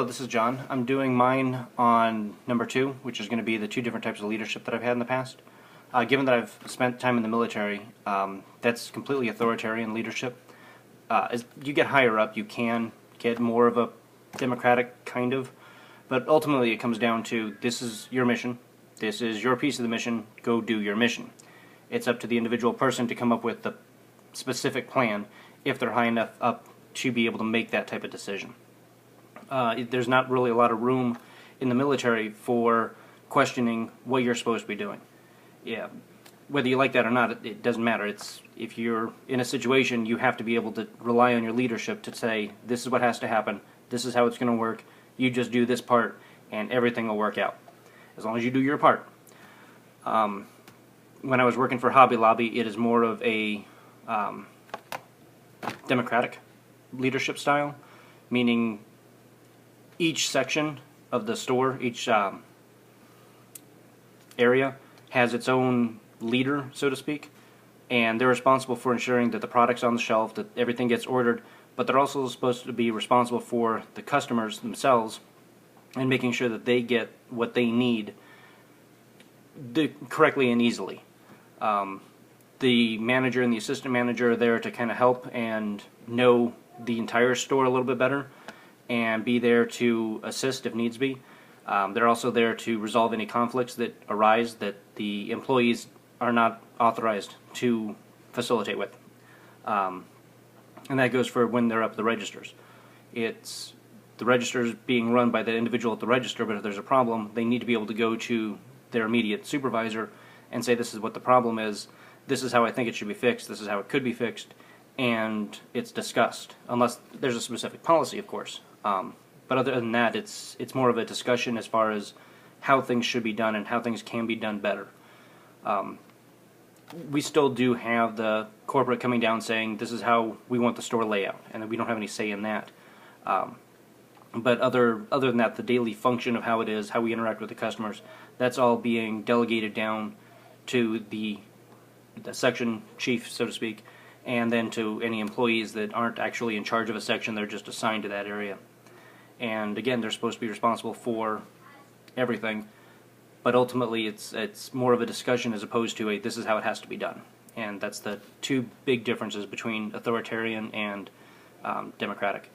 this is John. I'm doing mine on number 2, which is going to be the 2 different types of leadership that I've had in the past. Given that I've spent time in the military, that's completely authoritarian leadership. As you get higher up, you can get more of a democratic kind of, but ultimately it comes down to, this is your mission, this is your piece of the mission, go do your mission. It's up to the individual person to come up with the specific plan if they're high enough up to be able to make that type of decision. There's not really a lot of room in the military for questioning what you're supposed to be doing. Yeah, whether you like that or not, it doesn't matter. If you're in a situation, you have to be able to rely on your leadership to say, this is what has to happen, this is how it's going to work, you just do this part, and everything will work out. As long as you do your part. When I was working for Hobby Lobby, it is more of a democratic leadership style, meaning each section of the store, each area, has its own leader, so to speak, and they're responsible for ensuring that the product's on the shelf, that everything gets ordered, but they're also supposed to be responsible for the customers themselves and making sure that they get what they need correctly and easily. The manager and the assistant manager are there to kind of help and know the entire store a little bit better and be there to assist if needs be. They're also there to resolve any conflicts that arise that the employees are not authorized to facilitate with. And that goes for when they're up the registers. It's the registers being run by the individual at the register, but if there's a problem, they need to be able to go to their immediate supervisor and say, this is what the problem is, this is how I think it should be fixed, this is how it could be fixed, and it's discussed, unless there's a specific policy, of course. But other than that, it's more of a discussion as far as how things should be done and how things can be done better. We still do have the corporate coming down saying, this is how we want the store layout, and we don't have any say in that. But other than that, the daily function of how it is, how we interact with the customers, that's all being delegated down to the section chief, so to speak, and then to any employees that aren't actually in charge of a section, they're just assigned to that area. And again, they're supposed to be responsible for everything, but ultimately it's more of a discussion as opposed to a, this is how it has to be done. And that's the 2 big differences between authoritarian and democratic.